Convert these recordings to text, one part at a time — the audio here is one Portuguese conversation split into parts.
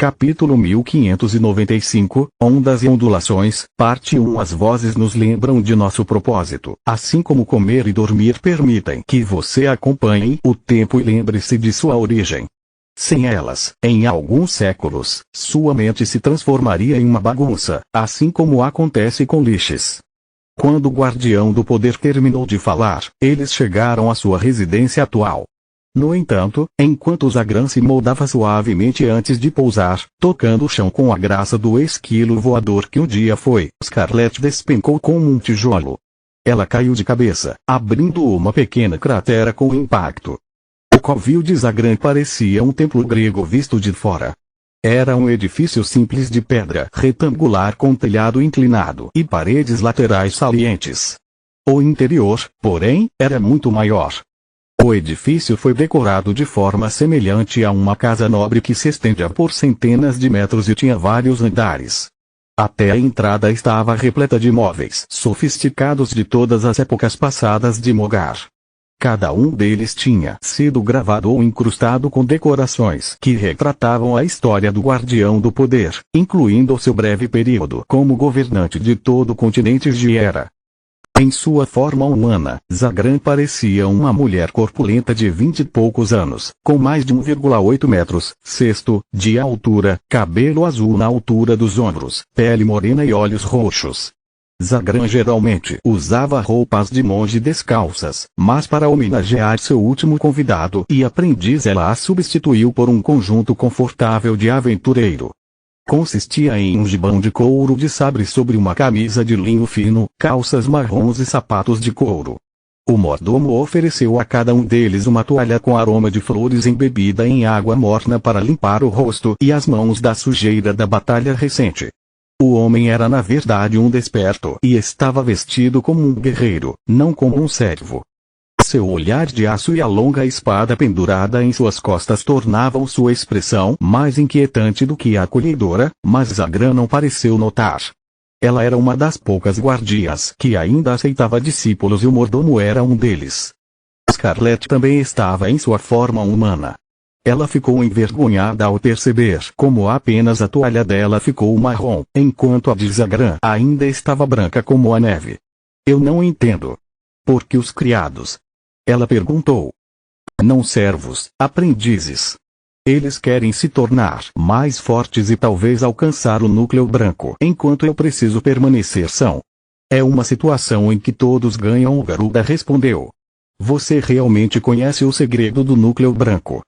Capítulo 1595, Ondas e Ondulações, Parte 1. As vozes nos lembram de nosso propósito, assim como comer e dormir permitem que você acompanhe o tempo e lembre-se de sua origem. Sem elas, em alguns séculos, sua mente se transformaria em uma bagunça, assim como acontece com Liches. Quando o guardião do poder terminou de falar, eles chegaram à sua residência atual. No entanto, enquanto Zagran se moldava suavemente antes de pousar, tocando o chão com a graça do esquilo voador que um dia foi, Scarlet despencou como um tijolo. Ela caiu de cabeça, abrindo uma pequena cratera com impacto. O covil de Zagran parecia um templo grego visto de fora. Era um edifício simples de pedra retangular com telhado inclinado e paredes laterais salientes. O interior, porém, era muito maior. O edifício foi decorado de forma semelhante a uma casa nobre que se estendia por centenas de metros e tinha vários andares. Até a entrada estava repleta de móveis sofisticados de todas as épocas passadas de Mogar. Cada um deles tinha sido gravado ou incrustado com decorações que retratavam a história do Guardião do Poder, incluindo o seu breve período como governante de todo o continente Giera. Em sua forma humana, Zagran parecia uma mulher corpulenta de 20 e poucos anos, com mais de 1,8 metros, de altura, cabelo azul na altura dos ombros, pele morena e olhos roxos. Zagran geralmente usava roupas de monge descalças, mas para homenagear seu último convidado e aprendiz ela a substituiu por um conjunto confortável de aventureiro. Consistia em um gibão de couro de sabre sobre uma camisa de linho fino, calças marrons e sapatos de couro. O mordomo ofereceu a cada um deles uma toalha com aroma de flores embebida em água morna para limpar o rosto e as mãos da sujeira da batalha recente. O homem era na verdade um desperto e estava vestido como um guerreiro, não como um servo. Seu olhar de aço e a longa espada pendurada em suas costas tornavam sua expressão mais inquietante do que acolhedora, mas Zagran não pareceu notar. Ela era uma das poucas guardias que ainda aceitava discípulos e o mordomo era um deles. Scarlet também estava em sua forma humana. Ela ficou envergonhada ao perceber como apenas a toalha dela ficou marrom, enquanto a de Zagran ainda estava branca como a neve. Eu não entendo. Por que os criados? Ela perguntou. Não servos, aprendizes. Eles querem se tornar mais fortes e talvez alcançar o núcleo branco enquanto eu preciso permanecer são. É uma situação em que todos ganham. O Garuda respondeu. Você realmente conhece o segredo do núcleo branco?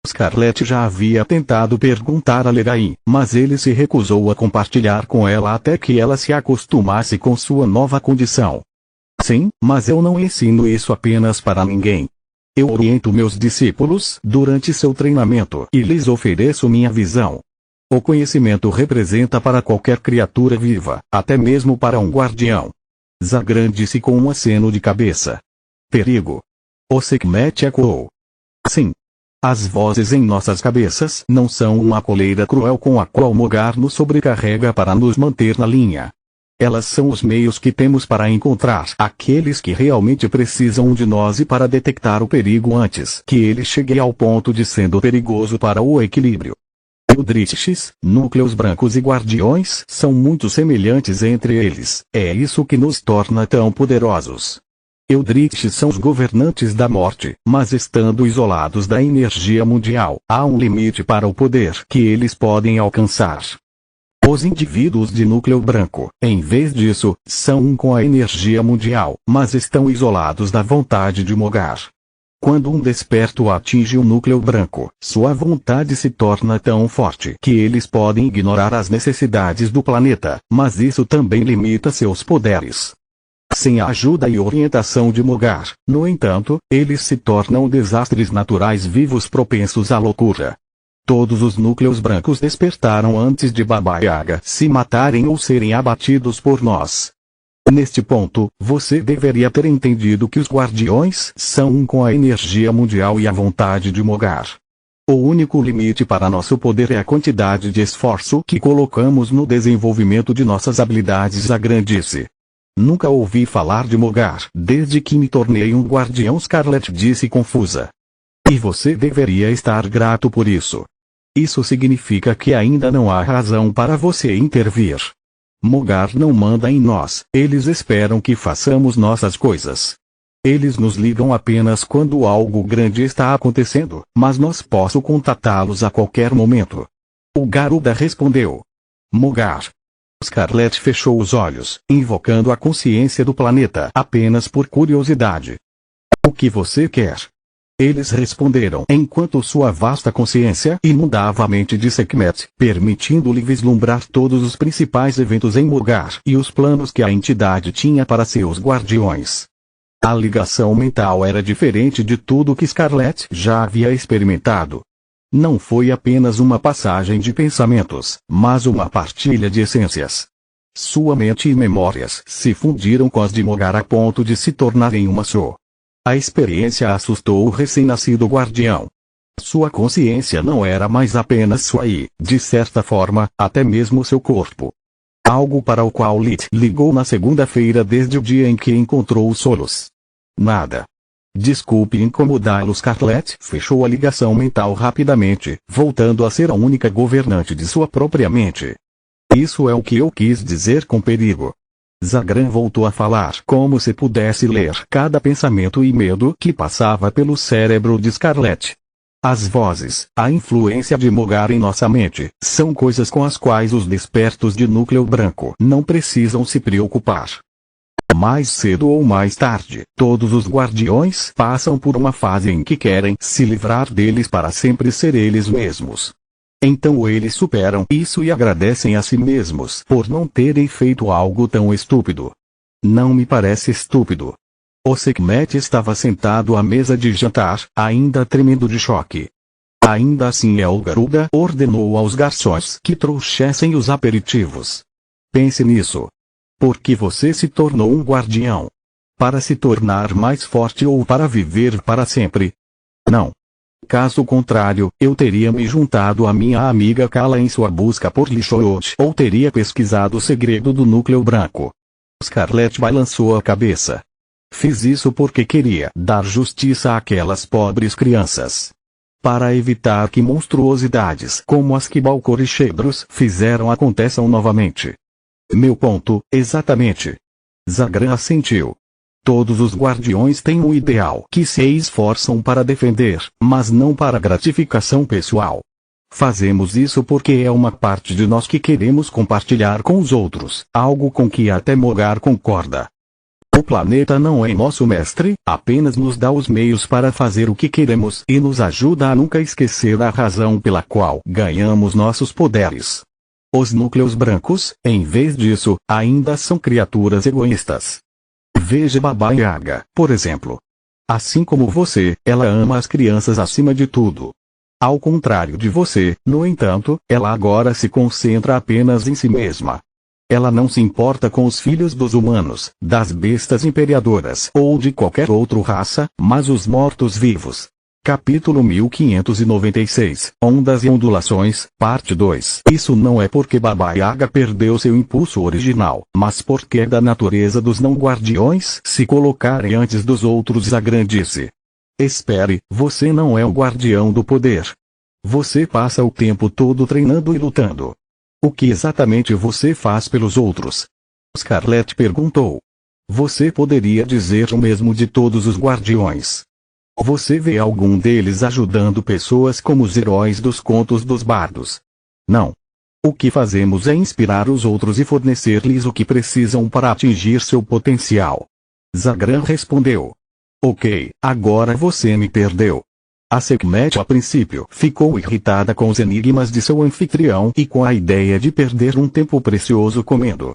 Scarlet já havia tentado perguntar a Lerain, mas ele se recusou a compartilhar com ela até que ela se acostumasse com sua nova condição. Sim, mas eu não ensino isso apenas para ninguém. Eu oriento meus discípulos durante seu treinamento e lhes ofereço minha visão. O conhecimento representa para qualquer criatura viva, até mesmo para um guardião. Zagran disse com um aceno de cabeça. Perigo. O Sekhmet ecoou. Sim. As vozes em nossas cabeças não são uma coleira cruel com a qual Mogar nos sobrecarrega para nos manter na linha. Elas são os meios que temos para encontrar aqueles que realmente precisam de nós e para detectar o perigo antes que ele chegue ao ponto de sendo perigoso para o equilíbrio. Eldritches, núcleos brancos e guardiões são muito semelhantes entre eles, é isso que nos torna tão poderosos. Eldritches são os governantes da morte, mas estando isolados da energia mundial, há um limite para o poder que eles podem alcançar. Os indivíduos de núcleo branco, em vez disso, são um com a energia mundial, mas estão isolados da vontade de Mogar. Quando um desperto atinge o núcleo branco, sua vontade se torna tão forte que eles podem ignorar as necessidades do planeta, mas isso também limita seus poderes. Sem a ajuda e orientação de Mogar, no entanto, eles se tornam desastres naturais vivos propensos à loucura. Todos os núcleos brancos despertaram antes de Baba Yaga se matarem ou serem abatidos por nós. Neste ponto, você deveria ter entendido que os guardiões são um com a energia mundial e a vontade de Mogar. O único limite para nosso poder é a quantidade de esforço que colocamos no desenvolvimento de nossas habilidades. Zagran disse. Nunca ouvi falar de Mogar desde que me tornei um guardião. Scarlet disse confusa. E você deveria estar grato por isso. Isso significa que ainda não há razão para você intervir. Mogar não manda em nós, eles esperam que façamos nossas coisas. Eles nos ligam apenas quando algo grande está acontecendo, mas nós posso contatá-los a qualquer momento. O Garuda respondeu. Mogar. Scarlet fechou os olhos, invocando a consciência do planeta apenas por curiosidade. O que você quer? Eles responderam enquanto sua vasta consciência inundava a mente de Sekhmet, permitindo-lhe vislumbrar todos os principais eventos em Mogar e os planos que a entidade tinha para seus guardiões. A ligação mental era diferente de tudo que Scarlet já havia experimentado. Não foi apenas uma passagem de pensamentos, mas uma partilha de essências. Sua mente e memórias se fundiram com as de Mogar a ponto de se tornarem uma só. A experiência assustou o recém-nascido guardião. Sua consciência não era mais apenas sua e, de certa forma, até mesmo seu corpo. Algo para o qual Lilith ligou na segunda-feira desde o dia em que encontrou os solos. Nada. Desculpe incomodá-lo. Scarlet fechou a ligação mental rapidamente, voltando a ser a única governante de sua própria mente. Isso é o que eu quis dizer com perigo. Zagran voltou a falar como se pudesse ler cada pensamento e medo que passava pelo cérebro de Scarlet. As vozes, a influência de Mogar em nossa mente, são coisas com as quais os despertos de núcleo branco não precisam se preocupar. Mais cedo ou mais tarde, todos os guardiões passam por uma fase em que querem se livrar deles para sempre ser eles mesmos. Então eles superam isso e agradecem a si mesmos por não terem feito algo tão estúpido. Não me parece estúpido. O Sekhmet estava sentado à mesa de jantar, ainda tremendo de choque. Ainda assim El Garuda ordenou aos garçons que trouxessem os aperitivos. Pense nisso. Por que você se tornou um guardião? Para se tornar mais forte ou para viver para sempre? Não. Caso contrário, eu teria me juntado à minha amiga Kala em sua busca por Lixoot ou teria pesquisado o segredo do núcleo branco. Scarlet balançou a cabeça. Fiz isso porque queria dar justiça àquelas pobres crianças. Para evitar que monstruosidades como as que Balcor e Shedros fizeram aconteçam novamente. Meu ponto, exatamente. Zagran assentiu. Todos os guardiões têm um ideal que se esforçam para defender, mas não para gratificação pessoal. Fazemos isso porque é uma parte de nós que queremos compartilhar com os outros, algo com que até Mogar concorda. O planeta não é nosso mestre, apenas nos dá os meios para fazer o que queremos e nos ajuda a nunca esquecer a razão pela qual ganhamos nossos poderes. Os núcleos brancos, em vez disso, ainda são criaturas egoístas. Veja Baba Yaga, por exemplo. Assim como você, ela ama as crianças acima de tudo. Ao contrário de você, no entanto, ela agora se concentra apenas em si mesma. Ela não se importa com os filhos dos humanos, das bestas imperadoras ou de qualquer outra raça, mas os mortos-vivos. Capítulo 1596, Ondas e Ondulações, Parte 2. Isso não é porque Baba Yaga perdeu seu impulso original, mas porque é da natureza dos não-guardiões se colocarem antes dos outros. Zagran disse. Espere, você não é o guardião do poder. Você passa o tempo todo treinando e lutando. O que exatamente você faz pelos outros? Scarlet perguntou. Você poderia dizer o mesmo de todos os guardiões. Você vê algum deles ajudando pessoas como os heróis dos contos dos bardos? Não. O que fazemos é inspirar os outros e fornecer-lhes o que precisam para atingir seu potencial. Zagran respondeu. Ok, agora você me perdeu. A Sekhmet a princípio ficou irritada com os enigmas de seu anfitrião e com a ideia de perder um tempo precioso comendo.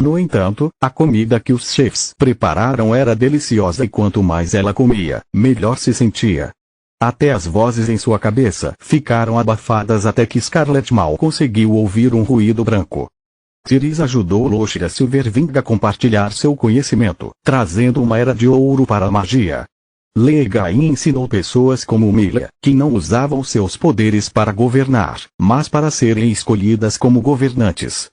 No entanto, a comida que os chefs prepararam era deliciosa e quanto mais ela comia, melhor se sentia. Até as vozes em sua cabeça ficaram abafadas até que Scarlet mal conseguiu ouvir um ruído branco. Tiris ajudou Loshia Silverwing a compartilhar seu conhecimento, trazendo uma era de ouro para a magia. Legai ensinou pessoas como Milia, que não usavam seus poderes para governar, mas para serem escolhidas como governantes.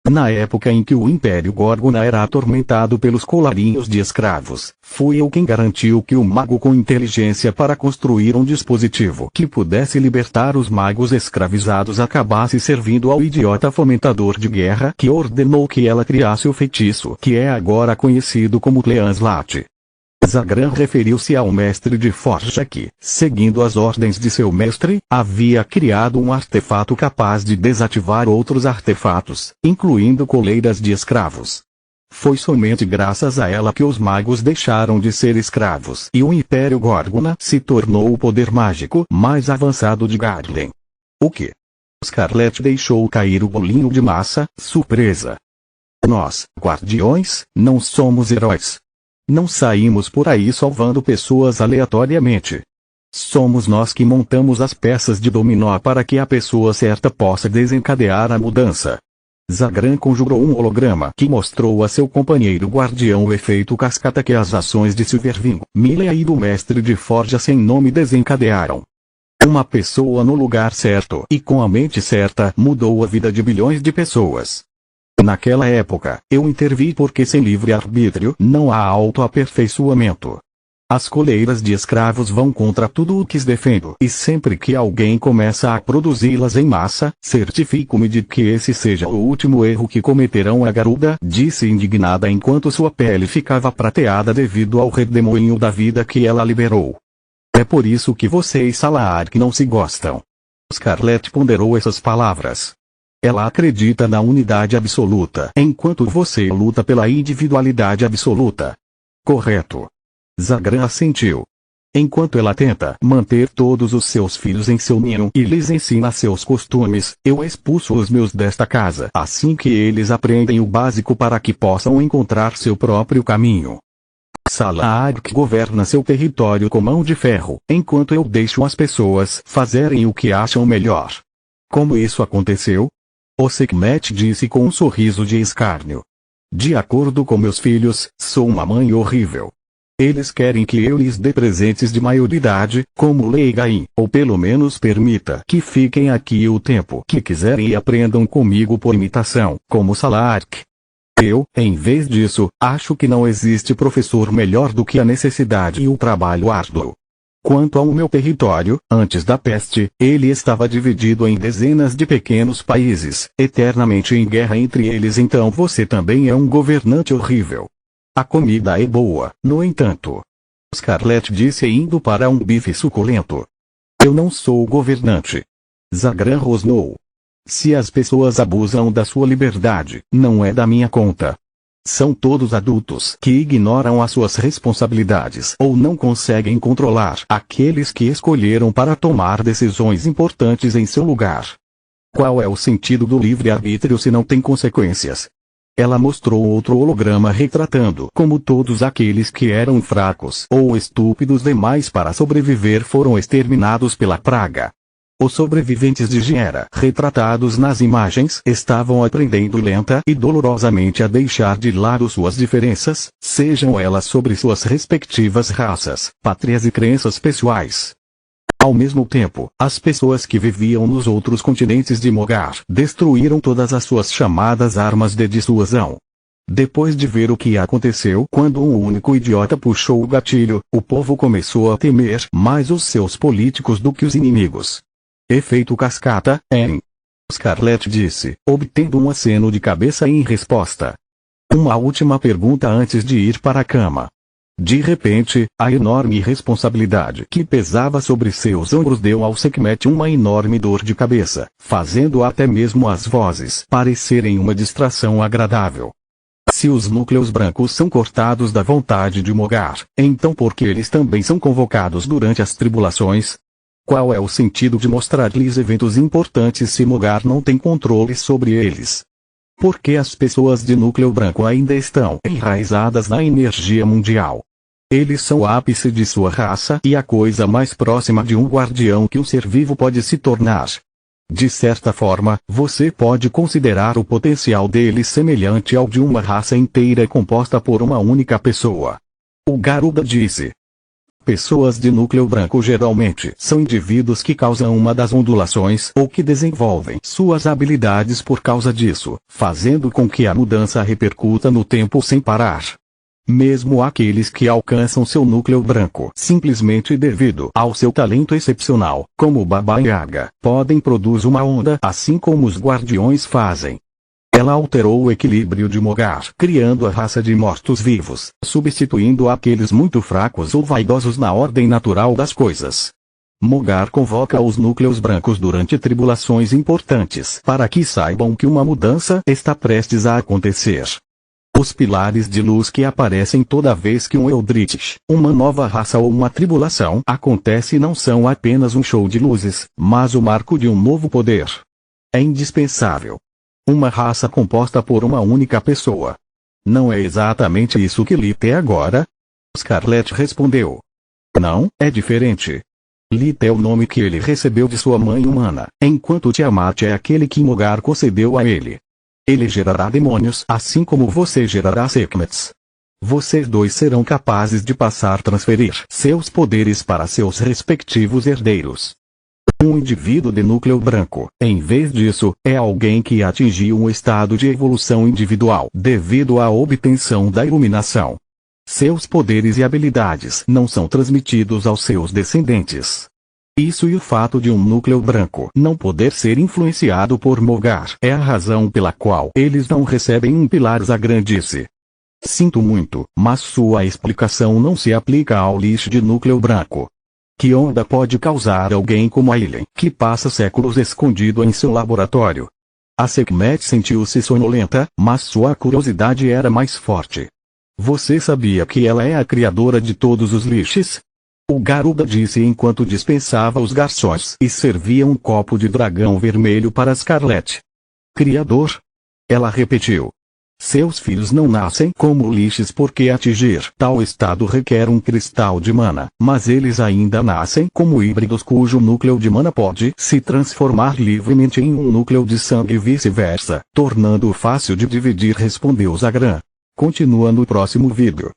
Na época em que o Império Gorgona era atormentado pelos colarinhos de escravos, fui eu quem garantiu que o mago com inteligência para construir um dispositivo que pudesse libertar os magos escravizados acabasse servindo ao idiota fomentador de guerra que ordenou que ela criasse o feitiço que é agora conhecido como Cleanslat. Zagran referiu-se ao mestre de forja que, seguindo as ordens de seu mestre, havia criado um artefato capaz de desativar outros artefatos, incluindo coleiras de escravos. Foi somente graças a ela que os magos deixaram de ser escravos e o Império Gorgona se tornou o poder mágico mais avançado de Garlem. O que? Scarlet deixou cair o bolinho de massa, surpresa. Nós, guardiões, não somos heróis. Não saímos por aí salvando pessoas aleatoriamente. Somos nós que montamos as peças de dominó para que a pessoa certa possa desencadear a mudança. Zagran conjurou um holograma que mostrou a seu companheiro guardião o efeito cascata que as ações de Silverwing, Milea e do mestre de forja sem nome desencadearam. Uma pessoa no lugar certo e com a mente certa mudou a vida de bilhões de pessoas. Naquela época, eu intervi porque sem livre-arbítrio não há autoaperfeiçoamento. As coleiras de escravos vão contra tudo o que defendo e sempre que alguém começa a produzi-las em massa, certifico-me de que esse seja o último erro que cometerão. A garuda disse indignada enquanto sua pele ficava prateada devido ao redemoinho da vida que ela liberou. É por isso que você e Salark não se gostam. Scarlet ponderou essas palavras. Ela acredita na unidade absoluta, enquanto você luta pela individualidade absoluta. Correto. Zagran assentiu. Enquanto ela tenta manter todos os seus filhos em seu ninho e lhes ensina seus costumes, eu expulso os meus desta casa assim que eles aprendem o básico para que possam encontrar seu próprio caminho. Salark governa seu território com mão de ferro, enquanto eu deixo as pessoas fazerem o que acham melhor. Como isso aconteceu? O Sekhmet disse com um sorriso de escárnio. De acordo com meus filhos, sou uma mãe horrível. Eles querem que eu lhes dê presentes de maioridade, como Leigain, ou pelo menos permita que fiquem aqui o tempo que quiserem e aprendam comigo por imitação, como Salark. Eu, em vez disso, acho que não existe professor melhor do que a necessidade e o trabalho árduo. Quanto ao meu território, antes da peste, ele estava dividido em dezenas de pequenos países, eternamente em guerra entre eles. Então você também é um governante horrível. A comida é boa, no entanto. Scarlet disse indo para um bife suculento. Eu não sou governante. Zagran rosnou. Se as pessoas abusam da sua liberdade, não é da minha conta. São todos adultos que ignoram as suas responsabilidades ou não conseguem controlar aqueles que escolheram para tomar decisões importantes em seu lugar. Qual é o sentido do livre-arbítrio se não tem consequências? Ela mostrou outro holograma retratando como todos aqueles que eram fracos ou estúpidos demais para sobreviver foram exterminados pela praga. Os sobreviventes de Gera, retratados nas imagens, estavam aprendendo lenta e dolorosamente a deixar de lado suas diferenças, sejam elas sobre suas respectivas raças, pátrias e crenças pessoais. Ao mesmo tempo, as pessoas que viviam nos outros continentes de Mogar destruíram todas as suas chamadas armas de dissuasão. Depois de ver o que aconteceu quando um único idiota puxou o gatilho, o povo começou a temer mais os seus políticos do que os inimigos. Efeito cascata, hein? Scarlet disse, obtendo um aceno de cabeça em resposta. Uma última pergunta antes de ir para a cama. De repente, a enorme responsabilidade que pesava sobre seus ombros deu ao Sekhmet uma enorme dor de cabeça, fazendo até mesmo as vozes parecerem uma distração agradável. Se os núcleos brancos são cortados da vontade de Mogar, então por que eles também são convocados durante as tribulações? Qual é o sentido de mostrar-lhes eventos importantes se Mogar não tem controle sobre eles? Por que as pessoas de núcleo branco ainda estão enraizadas na energia mundial? Eles são o ápice de sua raça e a coisa mais próxima de um guardião que um ser vivo pode se tornar. De certa forma, você pode considerar o potencial deles semelhante ao de uma raça inteira composta por uma única pessoa. O Garuda disse. Pessoas de núcleo branco geralmente são indivíduos que causam uma das ondulações ou que desenvolvem suas habilidades por causa disso, fazendo com que a mudança repercuta no tempo sem parar. Mesmo aqueles que alcançam seu núcleo branco simplesmente devido ao seu talento excepcional, como Baba Yaga, podem produzir uma onda assim como os guardiões fazem. Ela alterou o equilíbrio de Mogar, criando a raça de mortos-vivos, substituindo aqueles muito fracos ou vaidosos na ordem natural das coisas. Mogar convoca os núcleos brancos durante tribulações importantes para que saibam que uma mudança está prestes a acontecer. Os pilares de luz que aparecem toda vez que um Eldritch, uma nova raça ou uma tribulação acontece não são apenas um show de luzes, mas o marco de um novo poder. É indispensável. Uma raça composta por uma única pessoa. Não é exatamente isso que Lith é agora? Scarlet respondeu. Não, é diferente. Lith é o nome que ele recebeu de sua mãe humana, enquanto Tiamat é aquele que Mogar concedeu a ele. Ele gerará demônios assim como você gerará Sekhmets. Vocês dois serão capazes de transferir seus poderes para seus respectivos herdeiros. Um indivíduo de núcleo branco, em vez disso, é alguém que atingiu um estado de evolução individual devido à obtenção da iluminação. Seus poderes e habilidades não são transmitidos aos seus descendentes. Isso e o fato de um núcleo branco não poder ser influenciado por Mogar é a razão pela qual eles não recebem um pilar Zagrandice. Sinto muito, mas sua explicação não se aplica ao lixo de núcleo branco. Que onda pode causar alguém como Aileen, que passa séculos escondido em seu laboratório? A Sekhmet sentiu-se sonolenta, mas sua curiosidade era mais forte. Você sabia que ela é a criadora de todos os lixes? O Garuda disse enquanto dispensava os garçons e servia um copo de dragão vermelho para Scarlet. Criador? Ela repetiu. Seus filhos não nascem como lixes porque atingir tal estado requer um cristal de mana, mas eles ainda nascem como híbridos cujo núcleo de mana pode se transformar livremente em um núcleo de sangue e vice-versa, tornando-o fácil de dividir, respondeu Zagran. Continua no próximo vídeo.